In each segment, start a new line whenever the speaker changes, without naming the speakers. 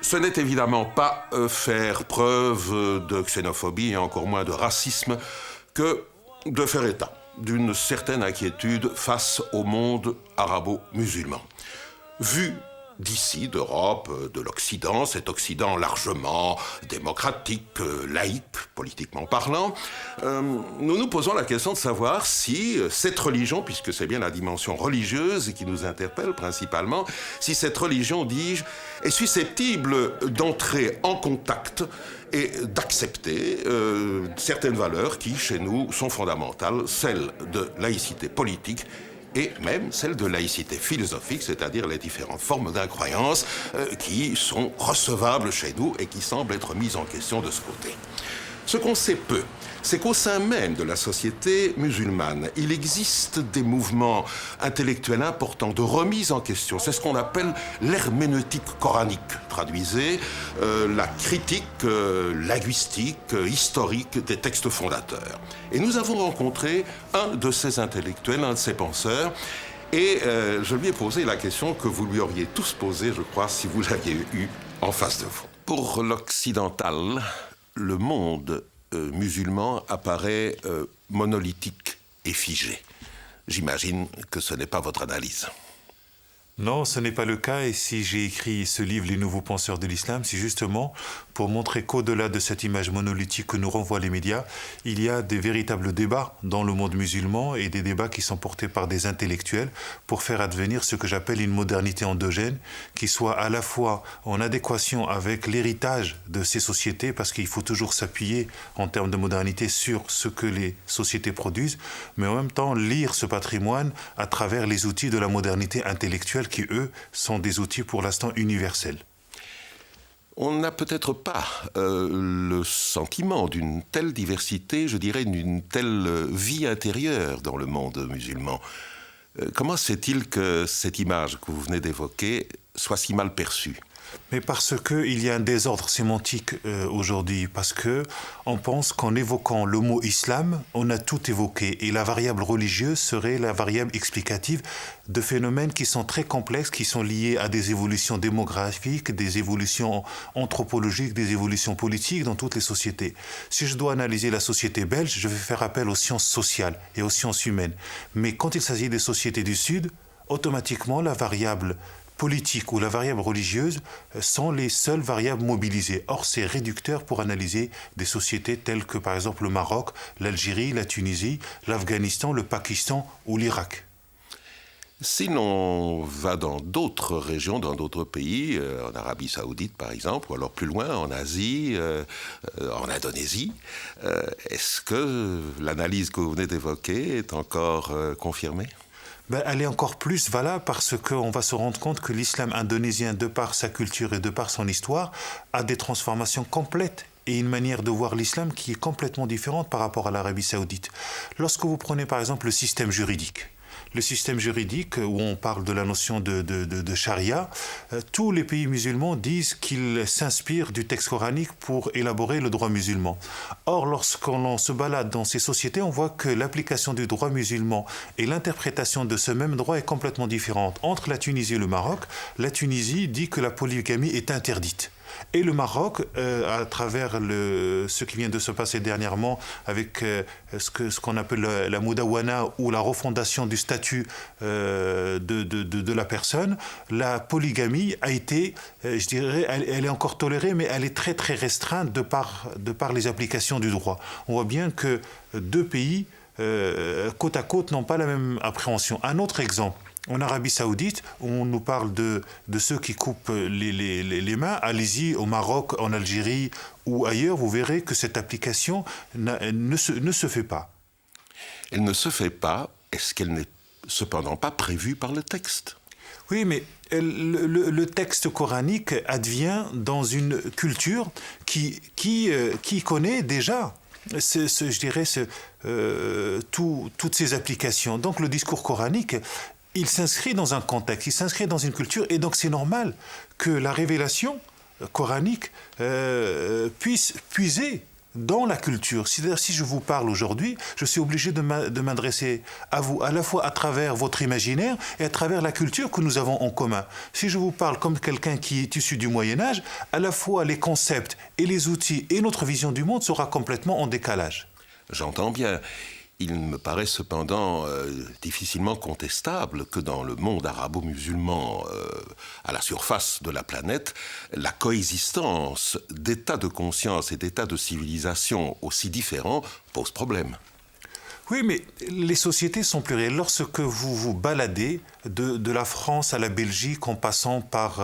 Ce n'est évidemment pas faire preuve de xénophobie et encore moins de racisme que de faire état d'une certaine inquiétude face au monde arabo-musulman. Vu d'ici, d'Europe, de l'Occident, cet Occident largement démocratique, laïque, politiquement parlant, nous nous posons la question de savoir si cette religion, puisque c'est bien la dimension religieuse qui nous interpelle principalement, si cette religion, dis-je, est susceptible d'entrer en contact et d'accepter certaines valeurs qui, chez nous, sont fondamentales, celles de laïcité politique et même celle de laïcité philosophique, c'est-à-dire les différentes formes d'incroyance qui sont recevables chez nous et qui semblent être mises en question de ce côté. Ce qu'on sait peu, c'est qu'au sein même de la société musulmane, il existe des mouvements intellectuels importants de remise en question. C'est ce qu'on appelle l'herméneutique coranique, traduisez, la critique linguistique, historique des textes fondateurs. Et nous avons rencontré un de ces intellectuels, un de ces penseurs, et je lui ai posé la question que vous lui auriez tous posée, je crois, si vous l'aviez eu en face de vous. Pour l'occidental, le monde musulman apparaît monolithique et figé. J'imagine que ce n'est pas votre analyse.
Non, ce n'est pas le cas. Et si j'ai écrit ce livre, Les nouveaux penseurs de l'islam, c'est justement pour montrer qu'au-delà de cette image monolithique que nous renvoient les médias, il y a des véritables débats dans le monde musulman et des débats qui sont portés par des intellectuels pour faire advenir ce que j'appelle une modernité endogène qui soit à la fois en adéquation avec l'héritage de ces sociétés, parce qu'il faut toujours s'appuyer en termes de modernité sur ce que les sociétés produisent, mais en même temps lire ce patrimoine à travers les outils de la modernité intellectuelle qui, eux, sont des outils pour l'instant universels.
On n'a peut-être pas le sentiment d'une telle diversité, je dirais d'une telle vie intérieure dans le monde musulman. Comment se fait-il que cette image que vous venez d'évoquer soit si mal perçue ?
Mais parce qu'il y a un désordre sémantique aujourd'hui, parce qu'on pense qu'en évoquant le mot islam, on a tout évoqué. Et la variable religieuse serait la variable explicative de phénomènes qui sont très complexes, qui sont liés à des évolutions démographiques, des évolutions anthropologiques, des évolutions politiques dans toutes les sociétés. Si je dois analyser la société belge, je vais faire appel aux sciences sociales et aux sciences humaines. Mais quand il s'agit des sociétés du Sud, automatiquement la variable politique ou la variable religieuse sont les seules variables mobilisées. Or, c'est réducteur pour analyser des sociétés telles que, par exemple, le Maroc, l'Algérie, la Tunisie, l'Afghanistan, le Pakistan ou l'Irak.
Si l'on va dans d'autres régions, dans d'autres pays, en Arabie Saoudite par exemple, ou alors plus loin, en Asie, en Indonésie, est-ce que l'analyse que vous venez d'évoquer est encore confirmée ?
Elle est encore plus valable parce qu'on va se rendre compte que l'islam indonésien, de par sa culture et de par son histoire, a des transformations complètes et une manière de voir l'islam qui est complètement différente par rapport à l'Arabie saoudite. Lorsque vous prenez par exemple le système juridique, où on parle de la notion de charia, tous les pays musulmans disent qu'ils s'inspirent du texte coranique pour élaborer le droit musulman. Or, lorsqu'on se balade dans ces sociétés, on voit que l'application du droit musulman et l'interprétation de ce même droit est complètement différente. Entre la Tunisie et le Maroc, la Tunisie dit que la polygamie est interdite. Et le Maroc, à travers ce qui vient de se passer dernièrement avec ce qu'on appelle la Moudawana ou la refondation du statut de la personne, la polygamie a été, je dirais, elle est encore tolérée, mais elle est très très restreinte de par les applications du droit. On voit bien que deux pays, côte à côte, n'ont pas la même appréhension. Un autre exemple. En Arabie Saoudite, on nous parle de ceux qui coupent les mains. Allez-y au Maroc, en Algérie ou ailleurs, vous verrez que cette application ne se fait pas.
Elle ne se fait pas. Est-ce qu'elle n'est cependant pas prévue par le texte ?
Oui, mais le texte coranique advient dans une culture qui connaît déjà je dirais, toutes ces applications. Donc le discours coranique, il s'inscrit dans un contexte, il s'inscrit dans une culture, et donc c'est normal que la révélation coranique puisse puiser dans la culture. C'est-à-dire, si je vous parle aujourd'hui, je suis obligé de m'adresser à vous, à la fois à travers votre imaginaire et à travers la culture que nous avons en commun. Si je vous parle comme quelqu'un qui est issu du Moyen-Âge, à la fois les concepts et les outils et notre vision du monde sera complètement en décalage.
J'entends bien. Il me paraît cependant difficilement contestable que dans le monde arabo-musulman, à la surface de la planète, la coexistence d'états de conscience et d'états de civilisation aussi différents pose problème.
Oui, mais les sociétés sont plurielles. Lorsque vous vous baladez de la France à la Belgique en passant par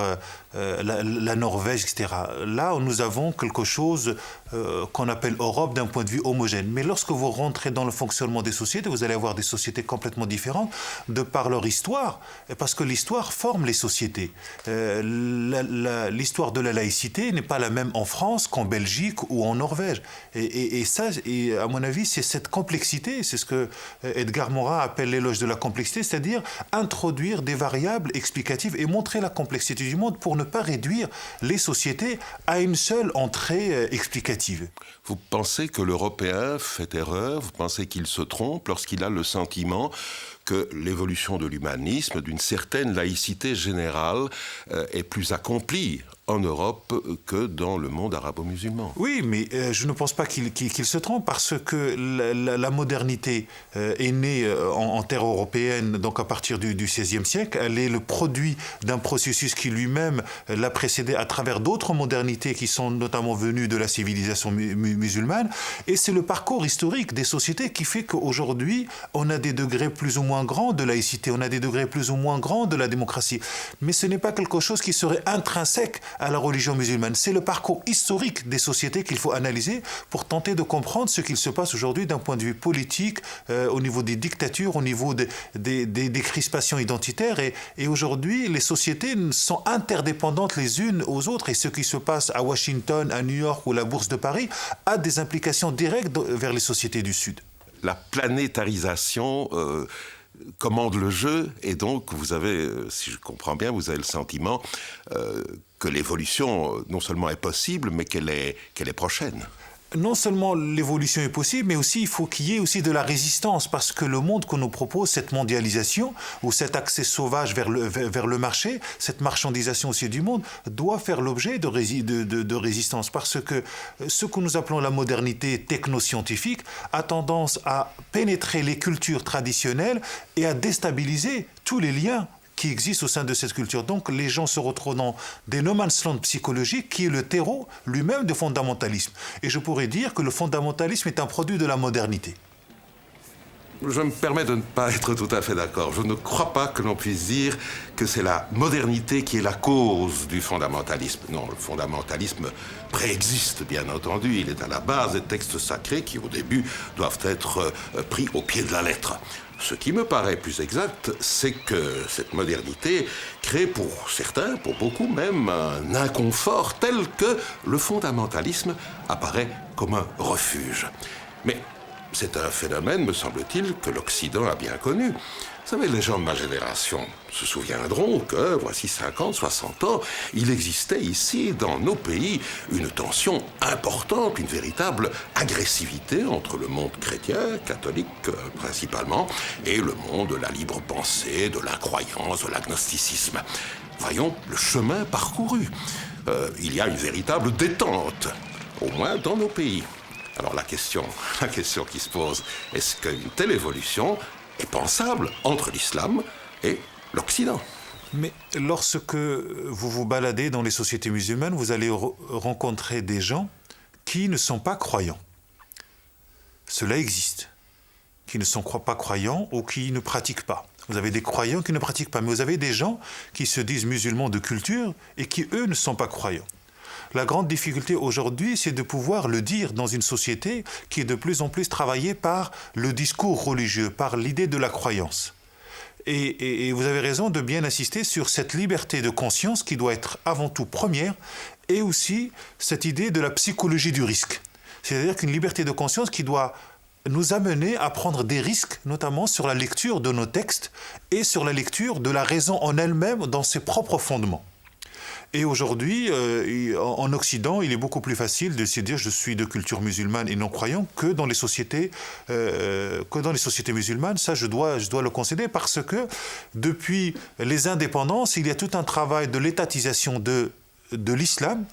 la Norvège, etc., là, nous avons quelque chose qu'on appelle Europe d'un point de vue homogène. Mais lorsque vous rentrez dans le fonctionnement des sociétés, vous allez avoir des sociétés complètement différentes de par leur histoire, parce que l'histoire forme les sociétés. L'histoire de la laïcité n'est pas la même en France qu'en Belgique ou en Norvège. Et ça, à mon avis, c'est cette complexité, c'est ce que Edgar Morin appelle l'éloge de la complexité, c'est-à-dire introduire des variables explicatives et montrer la complexité du monde pour ne pas réduire les sociétés à une seule entrée explicative.
Vous pensez que l'Européen fait erreur? Vous pensez qu'il se trompe lorsqu'il a le sentiment que l'évolution de l'humanisme, d'une certaine laïcité générale, est plus accomplie en Europe que dans le monde arabo-musulman?
Oui, mais je ne pense pas qu'il se trompe, parce que la modernité est née en terre européenne, donc à partir du XVIe siècle. Elle est le produit d'un processus qui lui-même l'a précédé à travers d'autres modernités qui sont notamment venues de la civilisation musulmane. Et c'est le parcours historique des sociétés qui fait qu'aujourd'hui, on a des degrés plus ou moins grands de laïcité, on a des degrés plus ou moins grands de la démocratie. Mais ce n'est pas quelque chose qui serait intrinsèque à la religion musulmane. C'est le parcours historique des sociétés qu'il faut analyser pour tenter de comprendre ce qu'il se passe aujourd'hui d'un point de vue politique, au niveau des dictatures, au niveau des crispations identitaires. Et aujourd'hui, les sociétés sont interdépendantes les unes aux autres. Et ce qui se passe à Washington, à New York ou la Bourse de Paris a des implications directes vers les sociétés du Sud.
La planétarisation commande le jeu, et donc vous avez, si je comprends bien, vous avez le sentiment que l'évolution non seulement est possible, mais qu'elle est prochaine.
Non seulement l'évolution est possible, mais aussi il faut qu'il y ait aussi de la résistance, parce que le monde qu'on nous propose, cette mondialisation ou cet accès sauvage vers le marché, cette marchandisation aussi du monde, doit faire l'objet de résistance, parce que ce que nous appelons la modernité technoscientifique a tendance à pénétrer les cultures traditionnelles et à déstabiliser tous les liens qui existent au sein de cette culture. Donc les gens se retrouvent dans des no man's land psychologiques qui est le terreau lui-même du fondamentalisme. Et je pourrais dire que le fondamentalisme est un produit de la modernité.
Je me permets de ne pas être tout à fait d'accord. Je ne crois pas que l'on puisse dire que c'est la modernité qui est la cause du fondamentalisme. Non, le fondamentalisme préexiste, bien entendu. Il est à la base des textes sacrés qui, au début, doivent être pris au pied de la lettre. Ce qui me paraît plus exact, c'est que cette modernité crée pour certains, pour beaucoup même, un inconfort tel que le fondamentalisme apparaît comme un refuge. Mais c'est un phénomène, me semble-t-il, que l'Occident a bien connu. Vous savez, les gens de ma génération se souviendront que, voici 50, 60 ans, il existait ici, dans nos pays, une tension importante, une véritable agressivité entre le monde chrétien, catholique principalement, et le monde de la libre pensée, de l'incroyance, de l'agnosticisme. Voyons le chemin parcouru. Il y a une véritable détente, au moins dans nos pays. Alors la question qui se pose, est-ce qu'une telle évolution est pensable entre l'islam et l'Occident?
Mais lorsque vous vous baladez dans les sociétés musulmanes, vous allez rencontrer des gens qui ne sont pas croyants. Cela existe. Qui ne sont pas croyants ou qui ne pratiquent pas. Vous avez des croyants qui ne pratiquent pas, mais vous avez des gens qui se disent musulmans de culture et qui, eux, ne sont pas croyants. La grande difficulté aujourd'hui, c'est de pouvoir le dire dans une société qui est de plus en plus travaillée par le discours religieux, par l'idée de la croyance. Et vous avez raison de bien insister sur cette liberté de conscience qui doit être avant tout première, et aussi cette idée de la psychologie du risque. C'est-à-dire qu'une liberté de conscience qui doit nous amener à prendre des risques, notamment sur la lecture de nos textes et sur la lecture de la raison en elle-même dans ses propres fondements. Et aujourd'hui, en Occident, il est beaucoup plus facile de se dire je suis de culture musulmane et non croyant que dans les sociétés, musulmanes. Ça, je dois le concéder parce que depuis les indépendances, il y a tout un travail de l'étatisation de l'islam,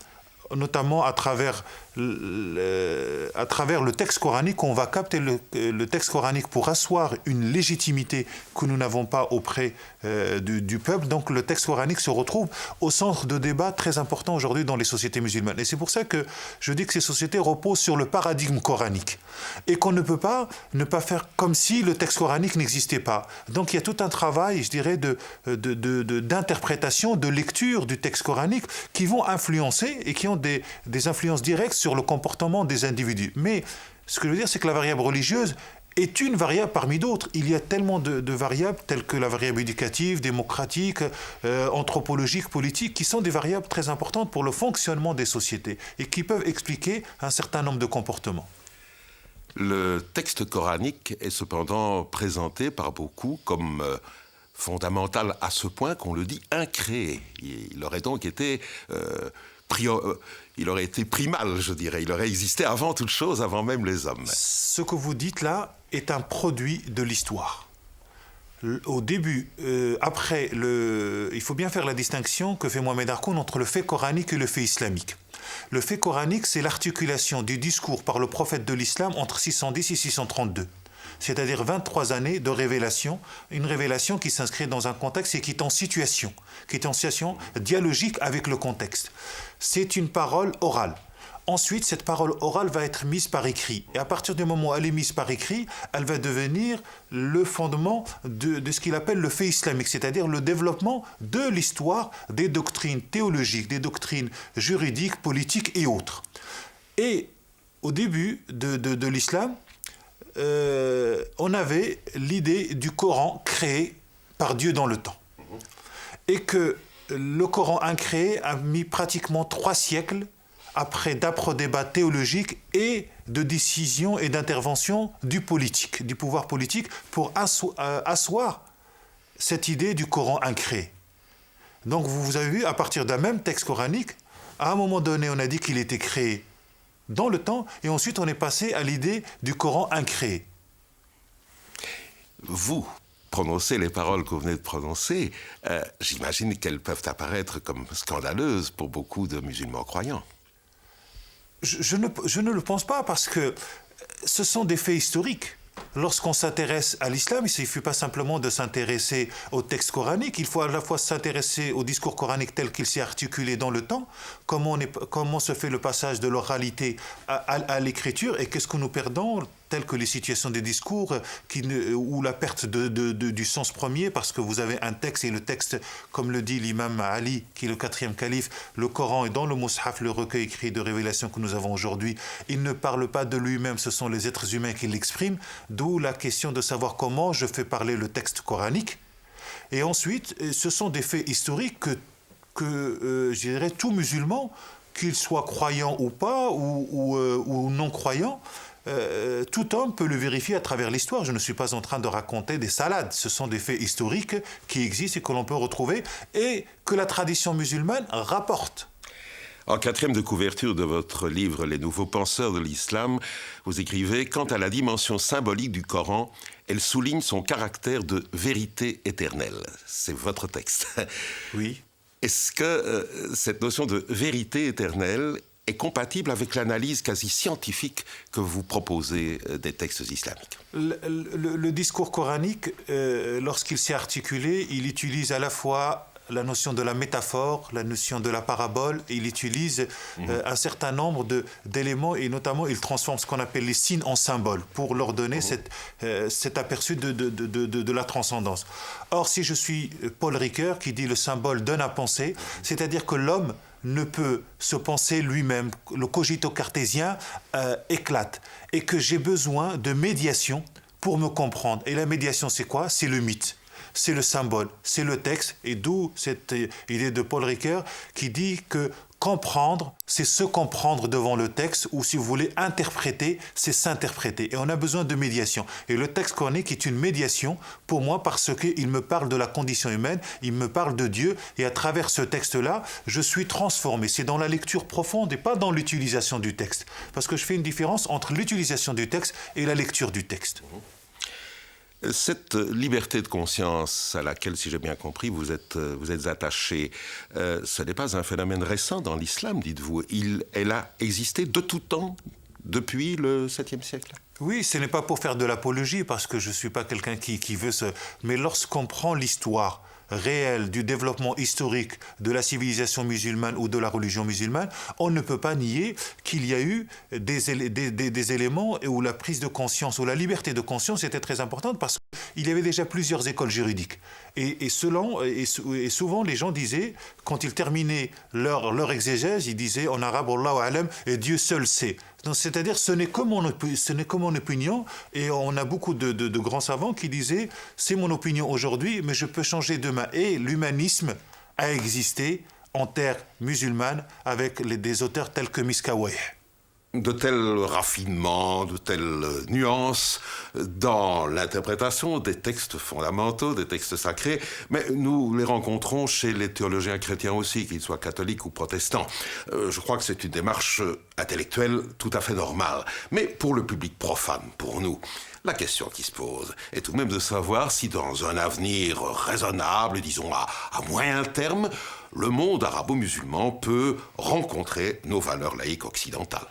notamment à travers le texte coranique. On va capter le texte coranique pour asseoir une légitimité que nous n'avons pas auprès du peuple. Donc le texte coranique se retrouve au centre de débats très importants aujourd'hui dans les sociétés musulmanes. Et c'est pour ça que je dis que ces sociétés reposent sur le paradigme coranique et qu'on ne peut pas ne pas faire comme si le texte coranique n'existait pas. Donc il y a tout un travail, je dirais, d'interprétation, de lecture du texte coranique qui vont influencer et qui ont des influences directes sur le comportement des individus. Mais ce que je veux dire, c'est que la variable religieuse est une variable parmi d'autres. Il y a tellement de variables telles que la variable éducative, démocratique, anthropologique, politique, qui sont des variables très importantes pour le fonctionnement des sociétés et qui peuvent expliquer un certain nombre de comportements.
Le texte coranique est cependant présenté par beaucoup comme fondamental à ce point qu'on le dit incréé. Il aurait donc été il aurait été primal, je dirais. Il aurait existé avant toute chose, avant même les hommes.
Ce que vous dites là est un produit de l'histoire. Au début, il faut bien faire la distinction que fait Mohamed Harkoun entre le fait coranique et le fait islamique. Le fait coranique, c'est l'articulation du discours par le prophète de l'islam entre 610 et 632. C'est-à-dire 23 années de révélation, une révélation qui s'inscrit dans un contexte et qui est en situation dialogique avec le contexte. C'est une parole orale. Ensuite, cette parole orale va être mise par écrit. Et à partir du moment où elle est mise par écrit, elle va devenir le fondement de ce qu'il appelle le fait islamique, c'est-à-dire le développement de l'histoire des doctrines théologiques, des doctrines juridiques, politiques et autres. Et au début de l'islam, on avait l'idée du Coran créé par Dieu dans le temps. Et que le Coran incréé a mis pratiquement 3 siècles après d'âpres débats théologiques et de décisions et d'interventions du pouvoir politique, pour asseoir cette idée du Coran incréé. Donc vous avez vu, à partir d'un même texte coranique, à un moment donné, on a dit qu'il était créé dans le temps, et ensuite on est passé à l'idée du Coran incréé.
Vous prononcez les paroles que vous venez de prononcer, j'imagine qu'elles peuvent apparaître comme scandaleuses pour beaucoup de musulmans croyants.
Je ne le pense pas, parce que ce sont des faits historiques. Lorsqu'on s'intéresse à l'islam, il ne suffit pas simplement de s'intéresser au texte coranique, il faut à la fois s'intéresser au discours coranique tel qu'il s'est articulé dans le temps, comment se fait le passage de l'oralité à l'écriture, et qu'est-ce que nous perdons, telles que les situations des discours ou la perte du sens premier, parce que vous avez un texte, et le texte, comme le dit l'imam Ali, qui est le 4e calife, le Coran est dans le Mus'haf, le recueil écrit de révélation que nous avons aujourd'hui. Il ne parle pas de lui-même, ce sont les êtres humains qui l'expriment, d'où la question de savoir comment je fais parler le texte coranique. Et ensuite, ce sont des faits historiques que je dirais, tout musulman, qu'il soit croyant ou pas, ou non croyant, tout homme peut le vérifier à travers l'histoire. Je ne suis pas en train de raconter des salades. Ce sont des faits historiques qui existent et que l'on peut retrouver et que la tradition musulmane rapporte.
En 4e de couverture de votre livre « Les nouveaux penseurs de l'islam », vous écrivez « Quant à la dimension symbolique du Coran, elle souligne son caractère de vérité éternelle ». C'est votre texte.
Oui.
Est-ce que cette notion de vérité éternelle est compatible avec l'analyse quasi scientifique que vous proposez des textes islamiques?
Le discours coranique, lorsqu'il s'est articulé, il utilise à la fois la notion de la métaphore, la notion de la parabole, et il utilise un certain nombre d'éléments, et notamment il transforme ce qu'on appelle les signes en symboles pour leur donner cet aperçu de la transcendance. Or, si je suis Paul Ricoeur qui dit le symbole donne à penser, c'est-à-dire que l'homme ne peut se penser lui-même, le cogito cartésien éclate, et que j'ai besoin de médiation pour me comprendre. Et la médiation, c'est quoi? C'est le mythe. C'est le symbole, c'est le texte, et d'où cette idée de Paul Ricoeur qui dit que Comprendre, c'est se comprendre devant le texte, ou si vous voulez, interpréter, c'est s'interpréter. Et on a besoin de médiation. Et le texte coranique est une médiation pour moi parce qu'il me parle de la condition humaine, il me parle de Dieu, et à travers ce texte-là, je suis transformé. C'est dans la lecture profonde et pas dans l'utilisation du texte. Parce que je fais une différence entre l'utilisation du texte et la lecture du texte.
Cette liberté de conscience à laquelle, si j'ai bien compris, vous êtes attaché, ce n'est pas un phénomène récent dans l'islam, dites-vous. Elle a existé de tout temps, depuis le 7e siècle.
Oui, ce n'est pas pour faire de l'apologie, parce que je ne suis pas quelqu'un qui veut se... Mais lorsqu'on prend l'histoire réelle du développement historique de la civilisation musulmane ou de la religion musulmane, on ne peut pas nier qu'il y a eu des éléments où la prise de conscience, où la liberté de conscience était très importante, parce qu'il y avait déjà plusieurs écoles juridiques. Et souvent, les gens disaient, quand ils terminaient leur exégèse, ils disaient en arabe « Allahu a'lam » et Dieu seul sait. Donc, c'est-à-dire, ce n'est que mon opinion, et on a beaucoup de grands savants qui disaient « c'est mon opinion aujourd'hui, mais je peux changer demain ». Et l'humanisme a existé en terre musulmane avec des auteurs tels que Miskawayh.
De tels raffinements, de telles nuances dans l'interprétation des textes fondamentaux, des textes sacrés, mais nous les rencontrons chez les théologiens chrétiens aussi, qu'ils soient catholiques ou protestants. Je crois que c'est une démarche intellectuelle tout à fait normale. Mais pour le public profane, pour nous, la question qui se pose est tout de même de savoir si dans un avenir raisonnable, disons à moyen terme, le monde arabo-musulman peut rencontrer nos valeurs laïques occidentales.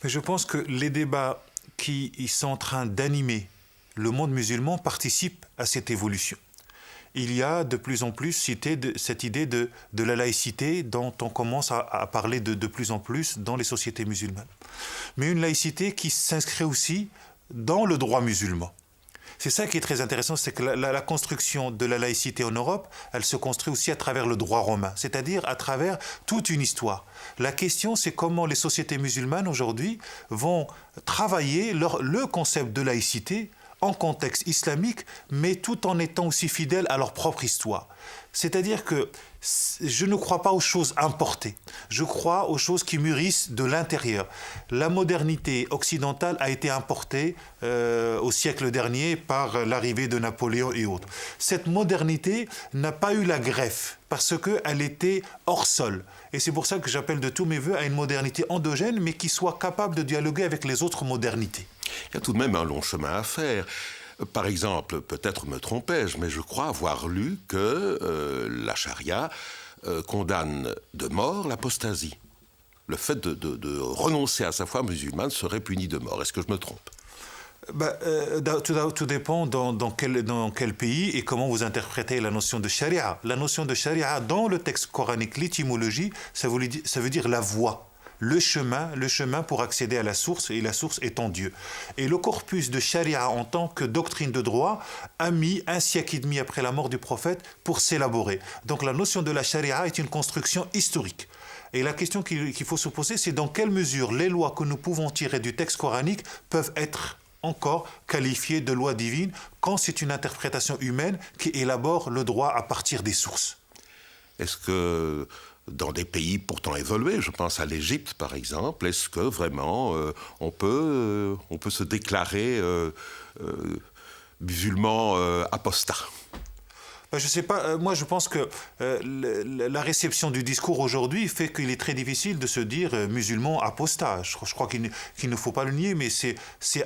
Mais je pense que les débats qui sont en train d'animer le monde musulman participent à cette évolution. Il y a de plus en plus cette idée de la laïcité dont on commence à parler de plus en plus dans les sociétés musulmanes. Mais une laïcité qui s'inscrit aussi dans le droit musulman. C'est ça qui est très intéressant, c'est que la construction de la laïcité en Europe, elle se construit aussi à travers le droit romain, c'est-à-dire à travers toute une histoire. La question, c'est comment les sociétés musulmanes aujourd'hui vont travailler le concept de laïcité en contexte islamique, mais tout en étant aussi fidèles à leur propre histoire. C'est-à-dire que je ne crois pas aux choses importées, je crois aux choses qui mûrissent de l'intérieur. La modernité occidentale a été importée au siècle dernier par l'arrivée de Napoléon et autres. Cette modernité n'a pas eu la greffe parce qu'elle était hors sol. Et c'est pour ça que j'appelle de tous mes voeux à une modernité endogène, mais qui soit capable de dialoguer avec les autres modernités.
Il y a tout de même un long chemin à faire. Par exemple, peut-être me trompais-je, mais je crois avoir lu que la charia condamne de mort l'apostasie. Le fait de renoncer à sa foi musulmane serait puni de mort. Est-ce que je me trompe ?
Tout dépend dans quel pays et comment vous interprétez la notion de charia. La notion de charia, dans le texte coranique, l'étymologie, ça veut dire la voie. Le chemin pour accéder à la source, et la source étant Dieu. Et le corpus de charia en tant que doctrine de droit a mis 1 siècle et demi après la mort du prophète pour s'élaborer. Donc la notion de la charia est une construction historique. Et la question qu'il faut se poser, c'est dans quelle mesure les lois que nous pouvons tirer du texte coranique peuvent être encore qualifiées de lois divines quand c'est une interprétation humaine qui élabore le droit à partir des sources.
Est-ce que dans des pays pourtant évolués, je pense à l'Égypte par exemple, est-ce que vraiment on peut se déclarer musulman apostat ?
Je ne sais pas, moi je pense que la réception du discours aujourd'hui fait qu'il est très difficile de se dire musulman apostat. Je crois qu'il ne faut pas le nier, mais c'est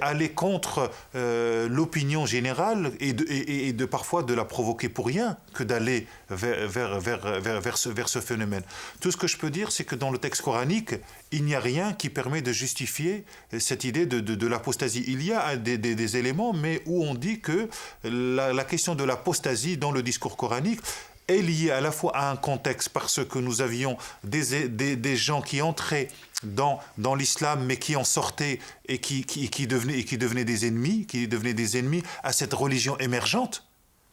aller contre l'opinion générale et parfois de la provoquer pour rien que d'aller vers ce phénomène. Tout ce que je peux dire, c'est que dans le texte coranique, il n'y a rien qui permet de justifier cette idée de l'apostasie. Il y a des éléments, mais où on dit que la question de l'apostasie dans le discours coranique est liée à la fois à un contexte parce que nous avions des gens qui entraient dans l'islam mais qui en sortaient et qui devenaient des ennemis à cette religion émergente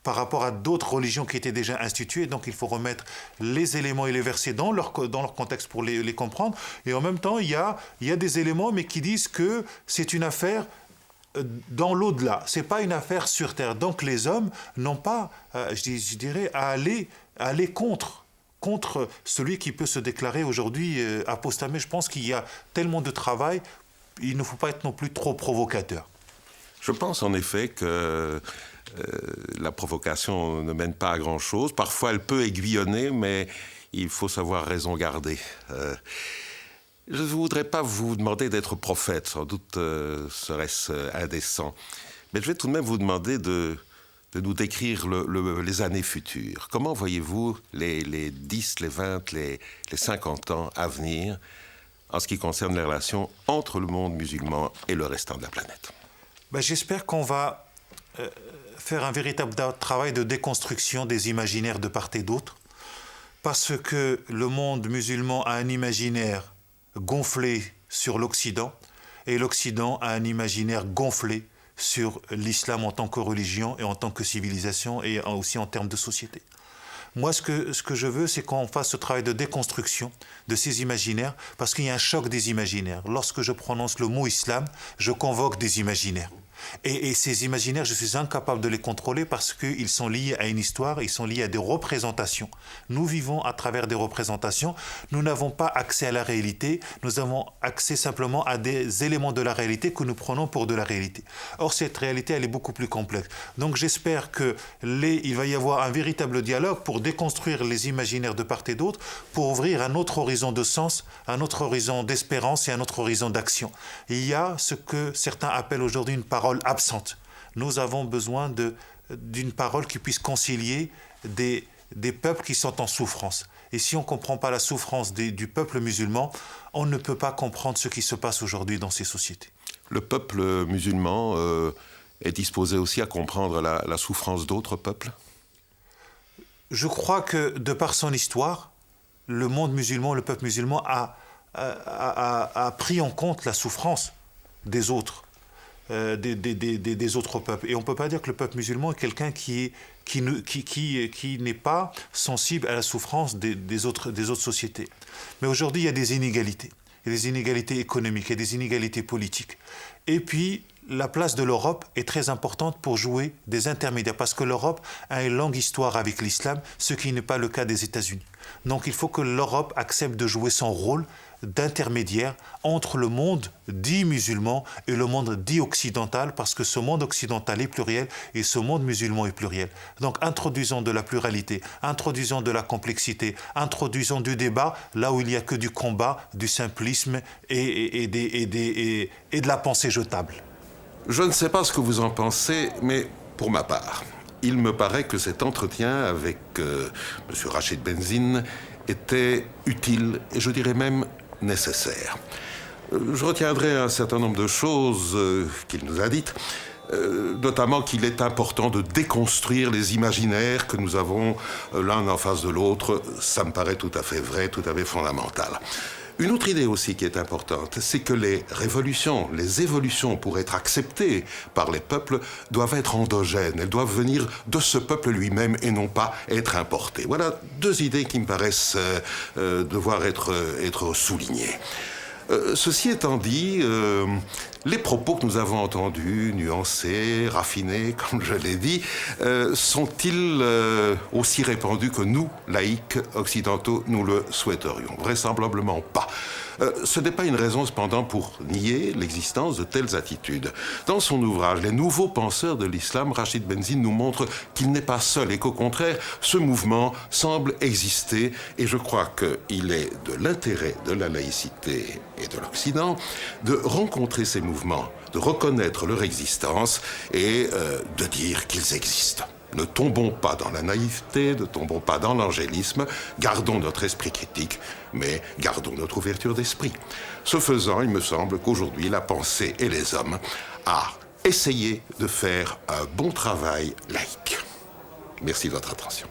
par rapport à d'autres religions qui étaient déjà instituées. Donc il faut remettre les éléments et les versets dans leur contexte pour les comprendre. Et en même temps, il y a des éléments mais qui disent que c'est une affaire dans l'au-delà, ce n'est pas une affaire sur terre. Donc les hommes n'ont pas, je dirais, à aller contre contre celui qui peut se déclarer aujourd'hui apostat. Mais je pense qu'il y a tellement de travail, il ne faut pas être non plus trop provocateur.
Je pense en effet que la provocation ne mène pas à grand-chose. Parfois, elle peut aiguillonner, mais il faut savoir raison garder. Je ne voudrais pas vous demander d'être prophète, sans doute serait-ce indécent. Mais je vais tout de même vous demander de nous décrire les années futures. Comment voyez-vous les 10, les 20, les 50 ans à venir en ce qui concerne les relations entre le monde musulman et le restant de la planète?
J'espère qu'on va faire un véritable travail de déconstruction des imaginaires de part et d'autre, parce que le monde musulman a un imaginaire gonflé sur l'Occident, et l'Occident a un imaginaire gonflé sur l'islam en tant que religion et en tant que civilisation et aussi en termes de société. Moi, ce que je veux, c'est qu'on fasse ce travail de déconstruction de ces imaginaires, parce qu'il y a un choc des imaginaires. Lorsque je prononce le mot islam, je convoque des imaginaires. Et ces imaginaires, je suis incapable de les contrôler parce qu'ils sont liés à une histoire, ils sont liés à des représentations. Nous vivons à travers des représentations, nous n'avons pas accès à la réalité, nous avons accès simplement à des éléments de la réalité que nous prenons pour de la réalité. Or, cette réalité, elle est beaucoup plus complexe. Donc j'espère qu'il va y avoir un véritable dialogue pour déconstruire les imaginaires de part et d'autre, pour ouvrir un autre horizon de sens, un autre horizon d'espérance et un autre horizon d'action. Il y a ce que certains appellent aujourd'hui une parole absente. Nous avons besoin d'une parole qui puisse concilier des peuples qui sont en souffrance. Et si on ne comprend pas la souffrance du peuple musulman, on ne peut pas comprendre ce qui se passe aujourd'hui dans ces sociétés.
Le peuple musulman est disposé aussi à comprendre la souffrance d'autres peuples?
Je crois que, de par son histoire, le monde musulman, le peuple musulman a pris en compte la souffrance des autres. Des autres peuples. Et on ne peut pas dire que le peuple musulman est quelqu'un qui n'est pas sensible à la souffrance des autres sociétés. Mais aujourd'hui, il y a des inégalités. Il y a des inégalités économiques, il y a des inégalités politiques. Et puis, la place de l'Europe est très importante pour jouer des intermédiaires, parce que l'Europe a une longue histoire avec l'islam, ce qui n'est pas le cas des États-Unis. Donc il faut que l'Europe accepte de jouer son rôle d'intermédiaire entre le monde dit musulman et le monde dit occidental, parce que ce monde occidental est pluriel et ce monde musulman est pluriel. Donc introduisons de la pluralité, introduisons de la complexité, introduisons du débat là où il n'y a que du combat, du simplisme et de la pensée jetable.
Je ne sais pas ce que vous en pensez, mais pour ma part, il me paraît que cet entretien avec M. Rachid Benzine était utile et je dirais même nécessaire. Je retiendrai un certain nombre de choses qu'il nous a dites, notamment qu'il est important de déconstruire les imaginaires que nous avons l'un en face de l'autre. Ça me paraît tout à fait vrai, tout à fait fondamental. Une autre idée aussi qui est importante, c'est que les révolutions, les évolutions pour être acceptées par les peuples doivent être endogènes. Elles doivent venir de ce peuple lui-même et non pas être importées. Voilà deux idées qui me paraissent devoir être soulignées. Ceci étant dit, les propos que nous avons entendus, nuancés, raffinés, comme je l'ai dit, sont-ils aussi répandus que nous, laïcs occidentaux, nous le souhaiterions? Vraisemblablement pas. Ce n'est pas une raison cependant pour nier l'existence de telles attitudes. Dans son ouvrage « Les nouveaux penseurs de l'islam », Rachid Benzine nous montre qu'il n'est pas seul et qu'au contraire, ce mouvement semble exister et je crois qu'il est de l'intérêt de la laïcité et de l'Occident de rencontrer ces mouvements, de reconnaître leur existence et de dire qu'ils existent. Ne tombons pas dans la naïveté, ne tombons pas dans l'angélisme, gardons notre esprit critique, mais gardons notre ouverture d'esprit. Ce faisant, il me semble qu'aujourd'hui, la pensée et les hommes a essayé de faire un bon travail laïque. Merci de votre attention.